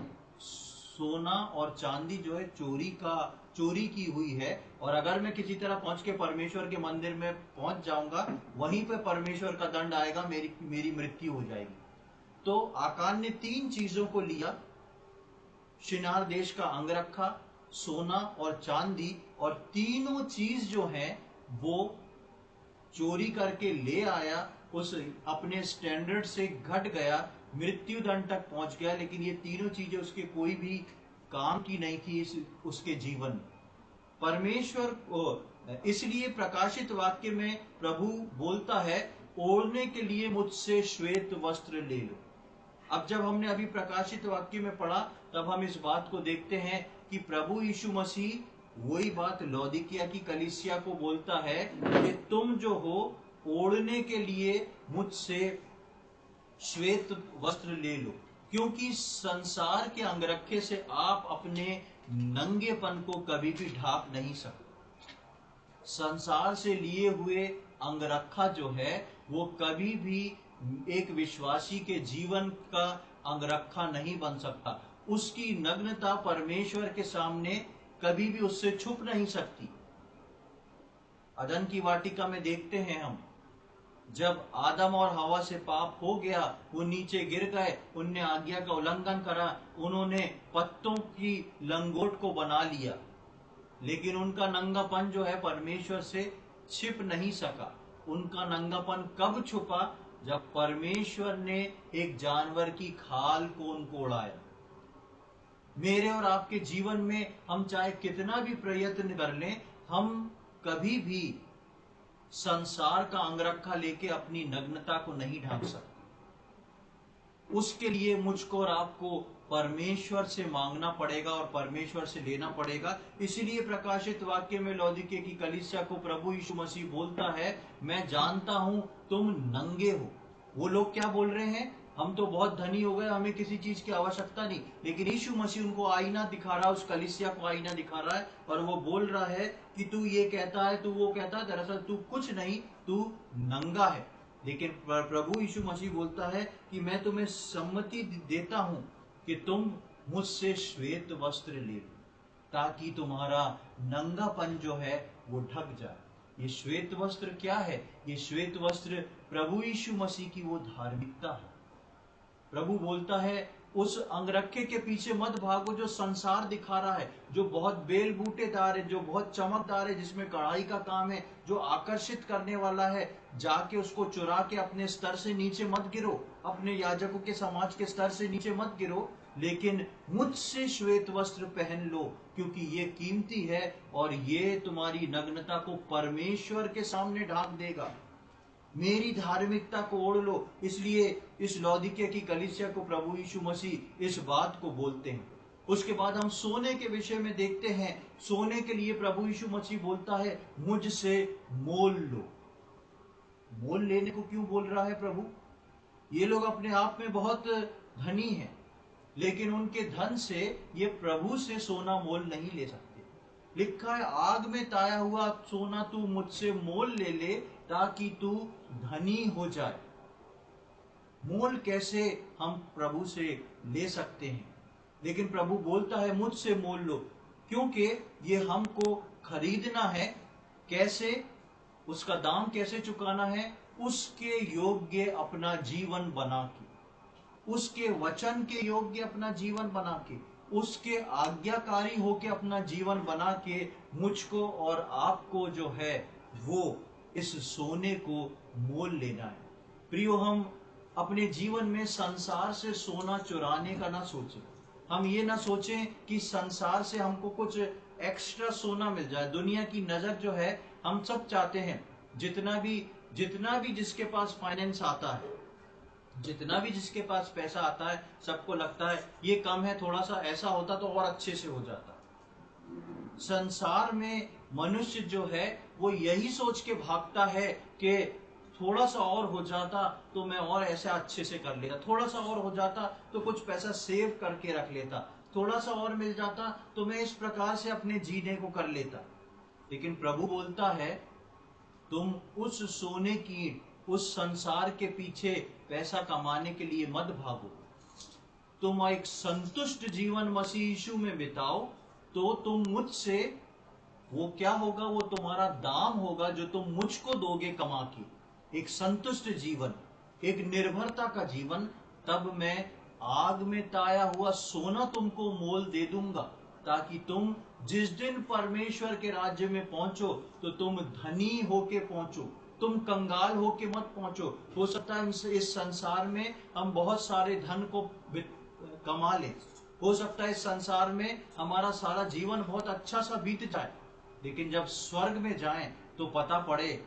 सोना और चांदी जो है चोरी की हुई है, और अगर मैं किसी तरह पहुंच के परमेश्वर के मंदिर में पहुंच जाऊंगा, वहीं पे परमेश्वर का दंड आएगा, मेरी मृत्यु हो जाएगी। तो आकान ने 3 चीजों को लिया, शिनार देश का अंगरखा, सोना और चांदी, और तीनों चीज जो है वो चोरी करके ले आया, उस अपने स्टैंडर्ड से घट गया, मृत्यु दंड तक पहुंच गया। लेकिन ये तीनों चीजें उसके कोई भी काम की नहीं थी उसके जीवन में। परमेश्वर को इसलिए प्रकाशित वाक्य में प्रभु बोलता है, ओढ़ने के लिए मुझसे श्वेत वस्त्र ले लो। अब जब हमने अभी प्रकाशित वाक्य में पढ़ा, तब हम इस बात को देखते हैं कि प्रभु यीशु मसीह वही बात लौदीकिया की कलीसिया को बोलता है कि तुम जो हो ओढ़ने के लिए मुझसे श्वेत वस्त्र ले लो, क्योंकि संसार के अंगरखे से आप अपने नंगेपन को कभी भी ढांक नहीं सकते। संसार से लिए हुए अंगरखा जो है वो कभी भी एक विश्वासी के जीवन का अंगरखा नहीं बन सकता। उसकी नग्नता परमेश्वर के सामने कभी भी उससे छुप नहीं सकती। अदन की वाटिका में देखते हैं हम, जब आदम और हवा से पाप हो गया, वो नीचे गिर गए, उनने आज्ञा का उल्लंघन करा, उन्होंने पत्तों की लंगोट को बना लिया, लेकिन उनका नंगापन जो है परमेश्वर से छिप नहीं सका। उनका नंगापन कब छुपा? जब परमेश्वर ने एक जानवर की खाल को उनको उड़ाया। मेरे और आपके जीवन में हम चाहे कितना भी प्रयत्न कर लें, हम कभी भी संसार का अंगरखा लेके अपनी नग्नता को नहीं ढांक सकते। उसके लिए मुझको और आपको परमेश्वर से मांगना पड़ेगा और परमेश्वर से लेना पड़ेगा। इसीलिए प्रकाशित वाक्य में लौदीकिया की कलीसिया को प्रभु यीशु मसीह बोलता है, मैं जानता हूं तुम नंगे हो। वो लोग क्या बोल रहे हैं? हम तो बहुत धनी हो गए, हमें किसी चीज की आवश्यकता नहीं। लेकिन यीशु मसीह उनको आईना दिखा रहा है, उस कलीसिया को आईना दिखा रहा है, और वो बोल रहा है कि तू ये कहता है, तू वो कहता है, दरअसल तू कुछ नहीं, तू नंगा है। लेकिन प्रभु यीशु मसीह बोलता है कि मैं तुम्हें सम्मति देता हूं कि तुम मुझसे श्वेत वस्त्र ले लो, ताकि तुम्हारा नंगापन जो है वो ढक जाए। ये श्वेत वस्त्र क्या है? ये श्वेत वस्त्र प्रभु यीशु मसीह की वो धार्मिकता है। प्रभु बोलता है, उस अंगरखे के पीछे मत भागो जो संसार दिखा रहा है, जो बहुत बेल बूटेदार है, जो बहुत चमकदार है, जिसमें कढ़ाई का काम है, जो आकर्षित करने वाला है। जाके उसको चुरा के अपने स्तर से नीचे मत गिरो, अपने याजकों के समाज के स्तर से नीचे मत गिरो, लेकिन मुझसे श्वेत वस्त्र पहन लो, क्योंकि ये कीमती है और ये तुम्हारी नग्नता को परमेश्वर के सामने ढांक देगा। मेरी धार्मिकता को ओढ़ लो। इसलिए इस लौदीकिया की कलीसिया को प्रभु यीशु मसीह इस बात को बोलते हैं। उसके बाद हम सोने के विषय में देखते हैं। सोने के लिए प्रभु यीशु मसीह बोलता है, मुझसे मोल लो। मोल लेने को क्यों बोल रहा है प्रभु? ये लोग अपने आप में बहुत धनी हैं, लेकिन उनके धन से ये प्रभु से सोना मोल नहीं ले सकते। लिखा है, आग में ताया हुआ सोना तू मुझसे मोल ले ले, ताकि तू धनी हो जाए। मोल कैसे हम प्रभु से ले सकते हैं? लेकिन प्रभु बोलता है, मुझसे मोल लो, क्योंकि ये हमको खरीदना है। कैसे? उसका दाम कैसे चुकाना है? उसके योग्य अपना जीवन बना के, उसके वचन के योग्य अपना जीवन बना के। उसके आज्ञाकारी होके अपना जीवन बना के मुझको और आपको जो है वो इस सोने को मोल लेना है। प्रियो, हम अपने जीवन में संसार से सोना चुराने का ना सोचें। हम ये ना सोचें कि संसार से हमको कुछ एक्स्ट्रा सोना मिल जाए। दुनिया की नजर जो है, हम सब चाहते हैं जितना भी जिसके पास फाइनेंस आता है, जितना भी जिसके पास पैसा आता है, सबको लगता है ये कम है, थोड़ा सा ऐसा होता तो और अच्छे से हो जाता। संसार में मनुष्य जो है वो यही सोच के भागता है कि थोड़ा सा और हो जाता तो मैं और ऐसा अच्छे से कर लेता, थोड़ा सा और हो जाता तो कुछ पैसा सेव करके रख लेता, थोड़ा सा और मिल जाता तो मैं इस प्रकार से अपने जीने को कर लेता। लेकिन प्रभु बोलता है, तुम उस सोने की, उस संसार के पीछे पैसा कमाने के लिए मत भागो। तुम एक संतुष्ट जीवन मसीह यीशु में बिताओ, तो तुम मुझसे, वो क्या होगा, वो तुम्हारा दाम होगा जो तुम मुझको दोगे कमा के। एक संतुष्ट जीवन, एक निर्भरता का जीवन, तब मैं आग में ताया हुआ सोना तुमको मोल दे दूंगा, ताकि तुम जिस दिन परमेश्वर के राज्य में पहुंचो तो तुम धनी होके पहुंचो, तुम कंगाल होके मत पहुंचो। हो सकता है इस संसार में हम बहुत सारे धन को कमा लें, हो सकता है इस संसार में हमारा सारा जीवन बहुत अच्छा सा बीत जाए, लेकिन जब स्वर्ग में जाएं तो पता पड़े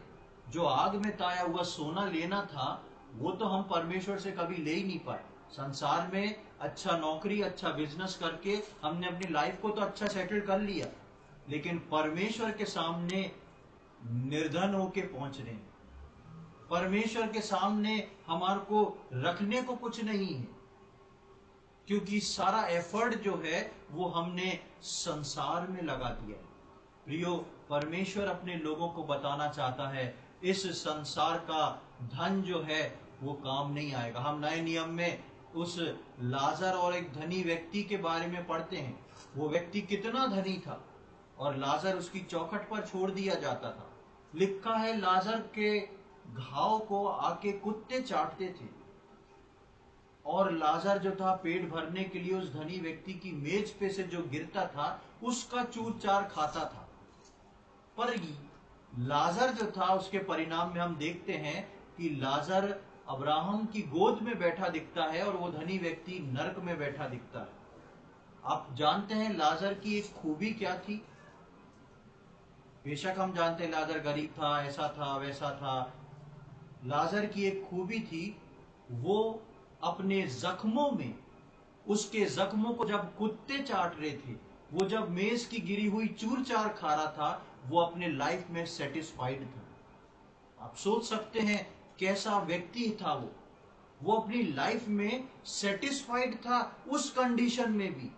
जो आग में ताया हुआ सोना लेना था वो तो हम परमेश्वर से कभी ले ही नहीं पाए। संसार में अच्छा नौकरी, अच्छा बिजनेस करके हमने अपनी लाइफ को तो अच्छा सेटल कर लिया, लेकिन परमेश्वर के सामने निर्धन होके पहुंच रहे हैं। परमेश्वर के सामने हमारे को रखने को कुछ नहीं है, क्योंकि सारा एफर्ट जो है वो हमने संसार में लगा दिया है। प्रियो, परमेश्वर अपने लोगों को बताना चाहता है, इस संसार का धन जो है वो काम नहीं आएगा। हम नए नियम में उस लाजर और एक धनी व्यक्ति के बारे में पढ़ते हैं। वो व्यक्ति कितना धनी था और लाजर उसकी चौखट पर छोड़ दिया जाता था। लिखा है, लाजर के घाव को आके कुत्ते चाटते थे और लाजर जो था पेट भरने के लिए उस धनी व्यक्ति की मेज पे से जो गिरता था उसका चूर चार खाता था। पर लाजर जो था, उसके परिणाम में हम देखते हैं कि लाजर अब्राहम की गोद में बैठा दिखता है और वो धनी व्यक्ति नरक में बैठा दिखता है। आप जानते हैं लाजर की एक खूबी क्या थी? बेशक हम जानते हैं लाजर गरीब था, ऐसा था, वैसा था। लाजर की एक खूबी थी, वो अपने जख्मों में, उसके जख्मों को जब कुत्ते चाट रहे थे, वो जब मेज की गिरी हुई चूर चार खा रहा था, वो अपने लाइफ में सेटिस्फाइड था। आप सोच सकते हैं कैसा व्यक्ति था वो अपनी लाइफ में सेटिस्फाइड था। उस कंडीशन में भी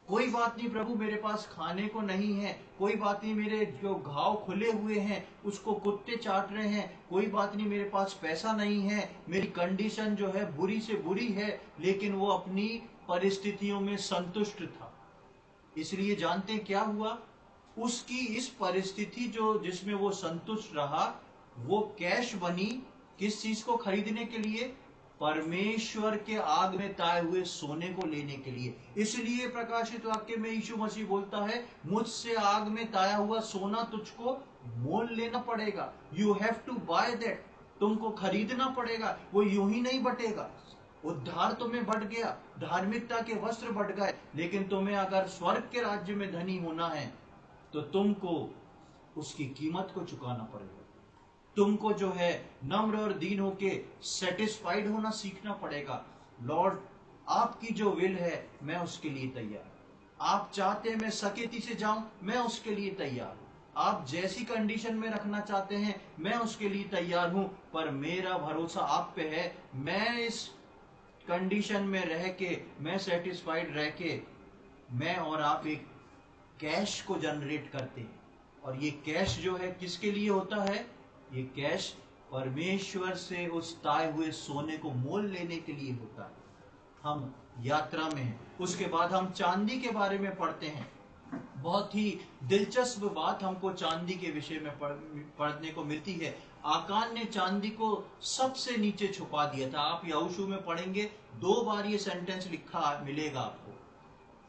कोई बात नहीं प्रभु, मेरे पास खाने को नहीं है, कोई बात नहीं, मेरे जो घाव खुले हुए हैं उसको कुत्ते चाट रहे हैं, कोई बात नहीं, मेरे पास पैसा नहीं है, मेरी कंडीशन जो है बुरी से बुरी है, लेकिन वो अपनी परिस्थितियों में संतुष्ट था। इसलिए जानते क्या हुआ? उसकी इस परिस्थिति जो जिसमें वो संतुष्ट रहा, वो कैश बनी किस चीज को खरीदने के लिए? परमेश्वर के आग में ताए हुए सोने को लेने के लिए। इसलिए प्रकाशित वाक्य में यीशु मसीह बोलता है, मुझसे आग में ताया हुआ सोना तुझको मोल लेना पड़ेगा। You have to buy that, तुमको खरीदना पड़ेगा, वो यूं ही नहीं बटेगा। उद्धार तुम्हें बढ़ गया, धार्मिकता के वस्त्र बढ़ गए, लेकिन तुम्हें अगर स्वर्ग के राज्य में धनी होना है तो तुमको उसकी कीमत को चुकाना पड़ेगा। तुमको जो है नम्र और दीन होके सेटिस्फाइड होना सीखना पड़ेगा। लॉर्ड, आपकी जो विल है मैं उसके लिए तैयार हूं। आप चाहते हैं मैं सकेती से जाऊं, मैं उसके लिए तैयार हूं। आप जैसी कंडीशन में रखना चाहते हैं मैं उसके लिए तैयार हूं, पर मेरा भरोसा आप पे है। मैं इस कंडीशन में रह के, मैं सेटिस्फाइड रह के, मैं और आप एक कैश को जनरेट करते हैं। और ये कैश जो है किसके लिए होता है? ये कैश परमेश्वर से उस ताए हुए सोने को मोल लेने के लिए होता है। हम यात्रा में हैं। उसके बाद हम चांदी के बारे में पढ़ते हैं। बहुत ही दिलचस्प बात हमको चांदी के विषय में पढ़ने को मिलती है। आकान ने चांदी को सबसे नीचे छुपा दिया था। आप यहोशू में पढ़ेंगे, 2 बार ये सेंटेंस लिखा मिलेगा आपको।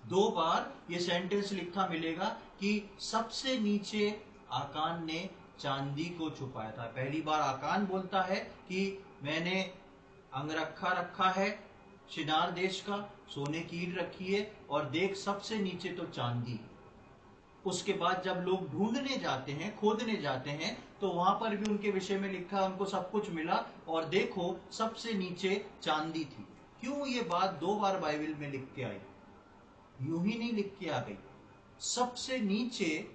2 बार ये सेंटेंस लिखा मिलेगा कि सबसे नीचे आकान ने चांदी को छुपाया था। पहली बार आकान बोलता है कि मैंने अंगरखा रखा है शिनार देश का, सोने की ईंट रखी है, और देख सबसे नीचे तो चांदी। उसके बाद जब लोग ढूंढने जाते हैं, खोदने जाते हैं, तो वहां पर भी उनके विषय में लिखा, उनको सब कुछ मिला और देखो सबसे नीचे चांदी थी। क्यों ये बात 2 बार बाइबल में लिख के आई? यूं ही नहीं लिख के आ गई। सबसे नीचे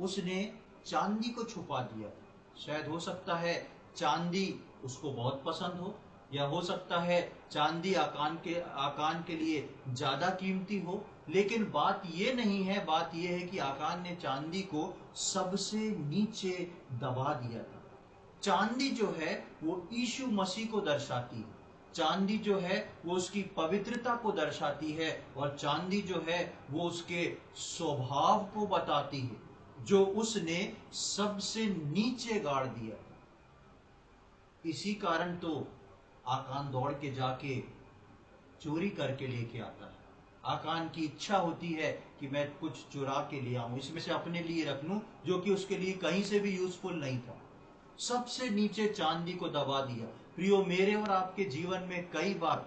उसने चांदी को छुपा दिया। शायद हो सकता है चांदी उसको बहुत पसंद हो, या हो सकता है चांदी आकान के लिए ज्यादा कीमती हो, लेकिन बात ये नहीं है। बात ये है कि आकान ने चांदी को सबसे नीचे दबा दिया था। चांदी जो है वो यीशु मसीह को दर्शाती है। चांदी जो है वो उसकी पवित्रता को दर्शाती है, और चांदी जो है वो उसके स्वभाव को बताती है, जो उसने सबसे नीचे गाड़ दिया। इसी कारण तो आकान दौड़ के जाके चोरी करके लेके आता है। आकान की इच्छा होती है कि मैं कुछ चुरा के ले आऊं, इसमें से अपने लिए रख लूं, जो कि उसके लिए कहीं से भी यूजफुल नहीं था। सबसे नीचे चांदी को दबा दिया। प्रियो, मेरे और आपके जीवन में कई बार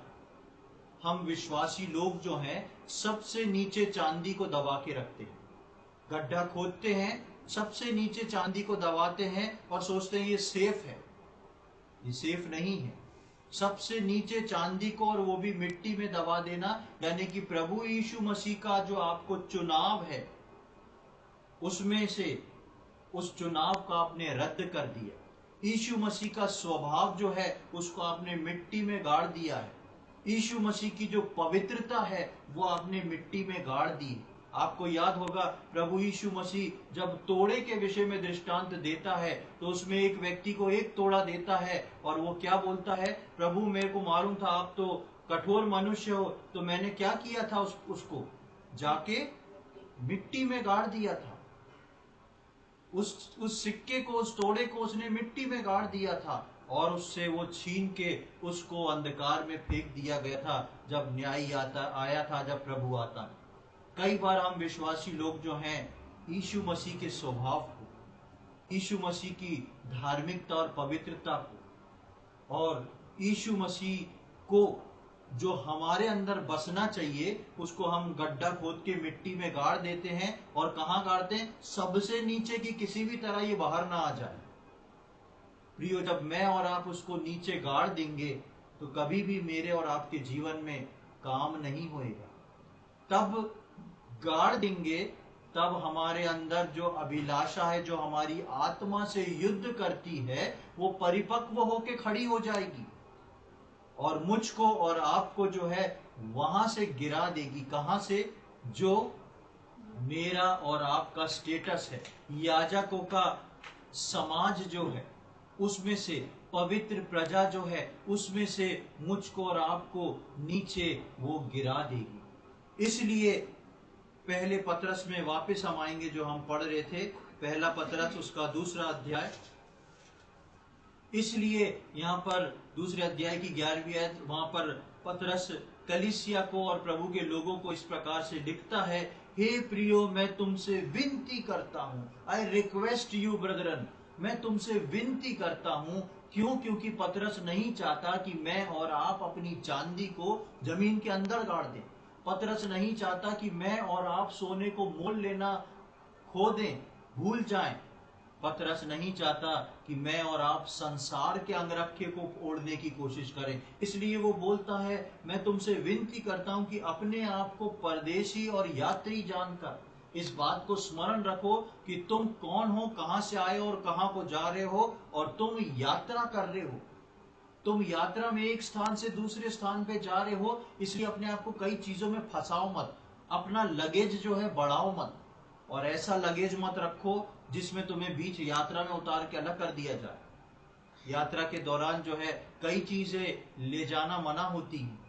हम विश्वासी लोग जो हैं सबसे नीचे चांदी को दबा के रखते हैं। गड्ढा खोदते हैं, सबसे नीचे चांदी को दबाते हैं और सोचते हैं ये सेफ है। ये सेफ नहीं है। सबसे नीचे चांदी को, और वो भी मिट्टी में दबा देना, यानी कि प्रभु यीशु मसीह का जो आपको चुनाव है, उसमें से उस चुनाव को आपने रद्द कर दिया। यीशु मसीह का स्वभाव जो है उसको आपने मिट्टी में गाड़ दिया है। यीशु मसीह की जो पवित्रता है वो आपने मिट्टी में गाड़ दी। आपको याद होगा प्रभु यीशु मसीह जब तोड़े के विषय में दृष्टांत देता है तो उसमें एक व्यक्ति को एक तोड़ा देता है, और वो क्या बोलता है, प्रभु मेरे को मालूम था आप तो कठोर मनुष्य हो, तो मैंने क्या किया था, उसको जाके मिट्टी में गाड़ दिया था। उस सिक्के को, उस तोड़े को उसने मिट्टी में गाड़ दिया था, और उससे वो छीन के उसको अंधकार में फेंक दिया गया था जब न्याय आया था, जब प्रभु आता। कई बार हम विश्वासी लोग जो हैं यीशु मसीह के स्वभाव को, यीशु मसीह की धार्मिकता और पवित्रता को, और यीशु मसीह को जो हमारे अंदर बसना चाहिए, उसको हम गड्ढा खोद के मिट्टी में गाड़ देते हैं। और कहां गाड़ते हैं? सबसे नीचे की, किसी भी तरह ये बाहर ना आ जाए। प्रियो, जब मैं और आप उसको नीचे गाड़ देंगे तो कभी भी मेरे और आपके जीवन में काम नहीं होएगा। तब गाड़ देंगे, तब हमारे अंदर जो अभिलाषा है, जो हमारी आत्मा से युद्ध करती है, वो परिपक्व होके खड़ी हो जाएगी और मुझको और आपको जो है वहां से गिरा देगी। कहां से? जो मेरा और आपका स्टेटस है, याजकों का समाज जो है, उसमें से पवित्र प्रजा जो है, उसमें से मुझको और आपको नीचे वो गिरा देगी। इसलिए पहले पतरस में वापस हम आएंगे जो हम पढ़ रहे थे, पहला पतरस उसका 2 अध्याय। इसलिए यहाँ पर 2 अध्याय की 11वीं आयत, वहां पर पतरस कलीसिया को और प्रभु के लोगों को इस प्रकार से लिखता है, हे प्रियो, मैं तुमसे विनती करता हूँ, आई रिक्वेस्ट यू ब्रदरन, मैं तुमसे विनती करता हूँ। क्यों? क्योंकि पतरस नहीं चाहता कि मैं और आप अपनी चांदी को जमीन के अंदर गाड़ दें। पतरस नहीं चाहता कि मैं और आप सोने को मोल लेना खो दें, भूल जाएं। पतरस नहीं चाहता कि मैं और आप संसार के अंगरखे को ओढ़ने की कोशिश करें। इसलिए वो बोलता है, मैं तुमसे विनती करता हूं कि अपने आप को परदेशी और यात्री जानकर इस बात को स्मरण रखो कि तुम कौन हो, कहां से आए और कहां को जा रहे हो, और तुम यात्रा कर रहे हो। तुम यात्रा में एक स्थान से दूसरे स्थान पे जा रहे हो, इसलिए अपने आप को कई चीजों में फंसाओ मत, अपना लगेज जो है बढ़ाओ मत, और ऐसा लगेज मत रखो जिसमें तुम्हें बीच यात्रा में उतार के अलग कर दिया जाए। यात्रा के दौरान जो है कई चीजें ले जाना मना होती हैं,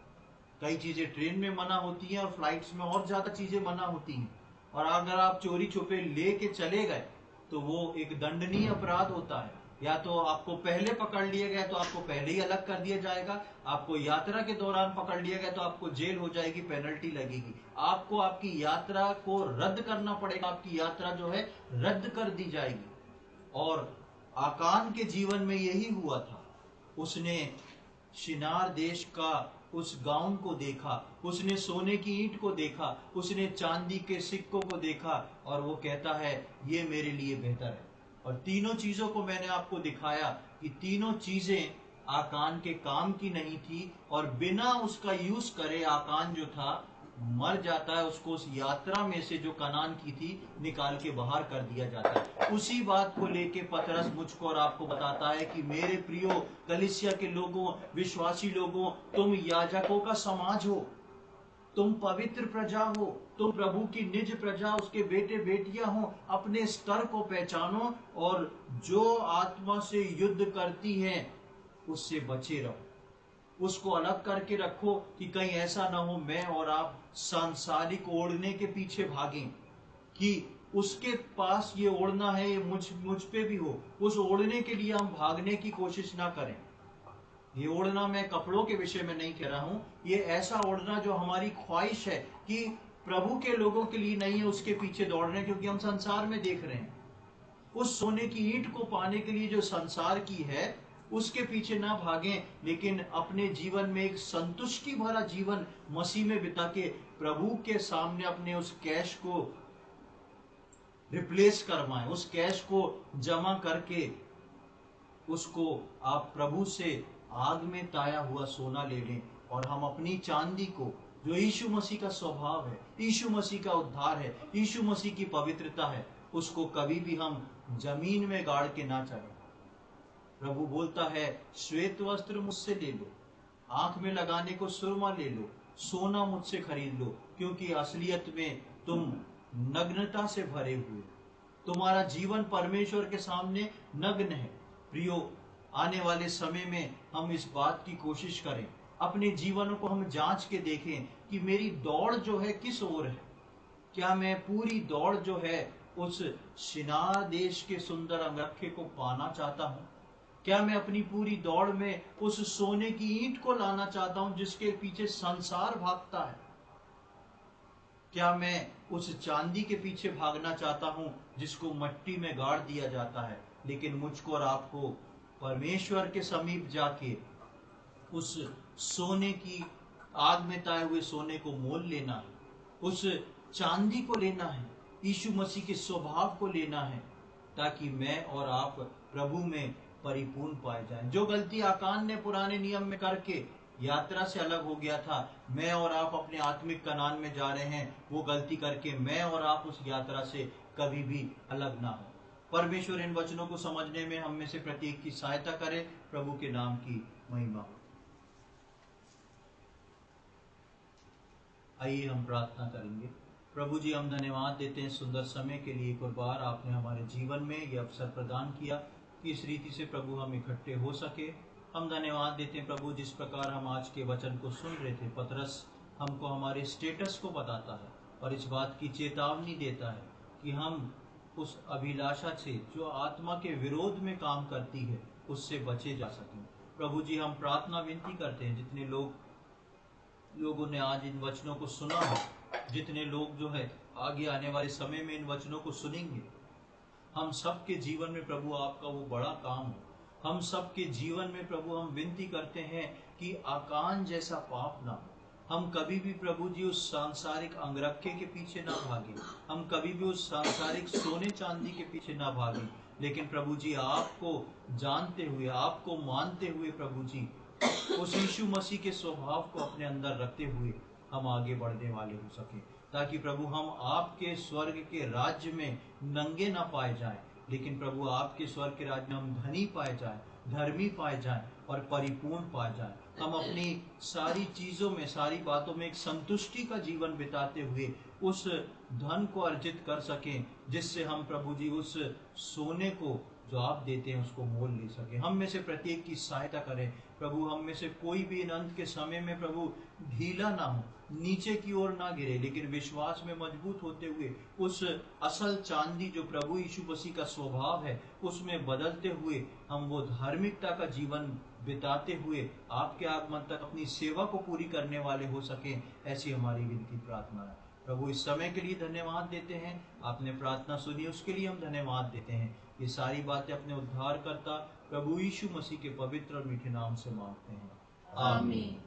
कई चीजें ट्रेन में मना होती हैं, और फ्लाइट्स में और ज्यादा चीजें मना होती हैं। और अगर आप चोरी छुपे ले के चले गए तो वो एक दंडनीय अपराध होता है। या तो आपको पहले पकड़ लिया गया तो आपको पहले ही अलग कर दिया जाएगा, आपको यात्रा के दौरान पकड़ लिया गया तो आपको जेल हो जाएगी, पेनल्टी लगेगी, आपको आपकी यात्रा को रद्द करना पड़ेगा, आपकी यात्रा जो है रद्द कर दी जाएगी। और आकान के जीवन में यही हुआ था। उसने शिनार देश का उस गाउन को देखा, उसने सोने की ईंट को देखा, उसने चांदी के सिक्कों को देखा और वो कहता है ये मेरे लिए बेहतर है। और तीनों चीजों को मैंने आपको दिखाया कि तीनों चीजें आकान के काम की नहीं थी, और बिना उसका यूज करे आकान जो था मर जाता है, उसको उस यात्रा में से जो कनान की थी निकाल के बाहर कर दिया जाता है। उसी बात को लेके पतरस मुझको और आपको बताता है कि मेरे प्रियो कलीसिया के लोगों, विश्वासी लोगों, तुम याजकों का समाज हो, तुम पवित्र प्रजा हो, तुम प्रभु की निज प्रजा, उसके बेटे बेटियां हो। अपने स्तर को पहचानो और जो आत्मा से युद्ध करती है उससे बचे रहो, उसको अलग करके रखो कि कहीं ऐसा ना हो मैं और आप सांसारिक ओढ़ने के पीछे भागें कि उसके पास ये ओढ़ना है, ये मुझ पे भी हो, उस ओढ़ने के लिए हम भागने की कोशिश ना करें। ये ओढ़ना मैं कपड़ों के विषय में नहीं कह रहा हूं, ये ऐसा ओढ़ना जो हमारी ख्वाहिश है कि प्रभु के लोगों के लिए नहीं है उसके पीछे दौड़ रहे हैं, क्योंकि हम संसार में देख रहे हैं। उस सोने की ईंट को पाने के लिए जो संसार की है उसके पीछे ना भागें, लेकिन अपने जीवन में एक संतुष्टि भरा जीवन मसीह में बिता के प्रभु के सामने अपने उस कैश को रिप्लेस करवाएं, उस कैश को जमा करके उसको आप प्रभु से आग में ताया हुआ सोना ले लें, और हम अपनी चांदी को जो यीशु मसीह का स्वभाव है, यीशु मसीह का उद्धार है, यीशु मसीह की पवित्रता है, उसको कभी भी हम जमीन में गाड़ के ना चढ़े। प्रभु बोलता है श्वेत वस्त्र मुझसे ले लो, आंख में लगाने को सुरमा ले लो, सोना मुझसे खरीद लो, क्योंकि असलियत में तुम नग्नता से भरे हुए, तुम्हारा जीवन परमेश्वर के सामने नग्न है। प्रियो, आने वाले समय में हम इस बात की कोशिश करें, अपने जीवन को हम जांच के देखें कि मेरी दौड़ जो है किस ओर है। क्या मैं पूरी दौड़ जो है उस शिनार देश के सुंदर अंगरखे को पाना चाहता हूं? क्या मैं अपनी पूरी दौड़ में उस सोने की ईंट को लाना चाहता हूं जिसके पीछे संसार भागता है? क्या मैं उस चांदी के पीछे भागना चाहता हूं जिसको मट्टी में गाड़ दिया जाता है? लेकिन मुझको और आपको परमेश्वर के समीप जाके उस सोने की आग में ताए हुए सोने को मोल लेना है, उस चांदी को लेना है, यीशु मसीह के स्वभाव को लेना है, ताकि मैं और आप प्रभु में परिपूर्ण पाए जाएं। जो गलती आकान ने पुराने नियम में करके यात्रा से अलग हो गया था, मैं और आप अपने आत्मिक कनान में जा रहे हैं, वो गलती करके मैं और आप उस यात्रा से कभी भी अलग ना हो। परमेश्वर इन वचनों को समझने में हम में से प्रत्येक की सहायता करे। प्रभु के नाम की महिमा हो। आइए हम प्रार्थना करेंगे। प्रभु जी, हम धन्यवाद देते हैं सुंदर समय के लिए। एक और बार आपने हमारे जीवन में यह अवसर प्रदान किया कि इस रीति से प्रभु हम इकट्ठे हो सके। हम धन्यवाद देते हैं प्रभु, जिस प्रकार हम आज के वचन को सुन रहे थे, पतरस हमको हमारे स्टेटस को बताता है और इस बात की चेतावनी देता है कि हम उस अभिलाषा से जो आत्मा के विरोध में काम करती है उससे बचे जा सकें। प्रभु जी, हम प्रार्थना विनती करते हैं, जितने लोगों ने आज इन वचनों को सुना है, जितने लोग जो है आगे आने वाले समय में इन वचनों को सुनेंगे, हम सबके जीवन में प्रभु आपका वो बड़ा काम हो। हम सबके जीवन में प्रभु हम विनती करते हैं कि आकान जैसा पाप ना हो। हम कभी भी प्रभु जी उस सांसारिक अंगरखे के पीछे ना भागे, हम कभी भी उस सांसारिक सोने चांदी के पीछे ना भागे, लेकिन प्रभु जी आपको जानते हुए, आपको मानते हुए प्रभु जी उस यीशु मसीह के स्वभाव को अपने अंदर रखते हुए हम आगे बढ़ने वाले हो सके, ताकि प्रभु हम आपके स्वर्ग के राज्य में नंगे ना पाए जाएं, लेकिन प्रभु आपके स्वर्ग के राज्य में हम धनी पाए जाएं, धर्मी पाए जाएं और परिपूर्ण पाए जाएं। हम अपनी सारी चीजों में, सारी बातों में एक संतुष्टि का जीवन बिताते हुए उस धन को अर्जित कर सकें, जिससे हम प्रभु जी उस सोने को जो आप देते हैं उसको मोल ले सके। हम में से प्रत्येक की सहायता करें प्रभु। हम में से कोई भी इन अंत के समय में प्रभु ढीला ना हो, नीचे की ओर ना गिरे, लेकिन विश्वास में मजबूत होते हुए उस असल चांदी जो प्रभु यीशु मसीह का स्वभाव है उसमें बदलते हुए हम वो धार्मिकता का जीवन बिताते हुए आपके आगमन तक अपनी सेवा को पूरी करने वाले हो सकें, ऐसी हमारी विनती प्रार्थना है। प्रभु इस समय के लिए धन्यवाद देते हैं, आपने प्रार्थना सुनी उसके लिए हम धन्यवाद देते हैं। ये सारी बातें अपने उद्धारकर्ता प्रभु यीशु मसीह के पवित्र और मीठे नाम से मांगते हैं, आमीन।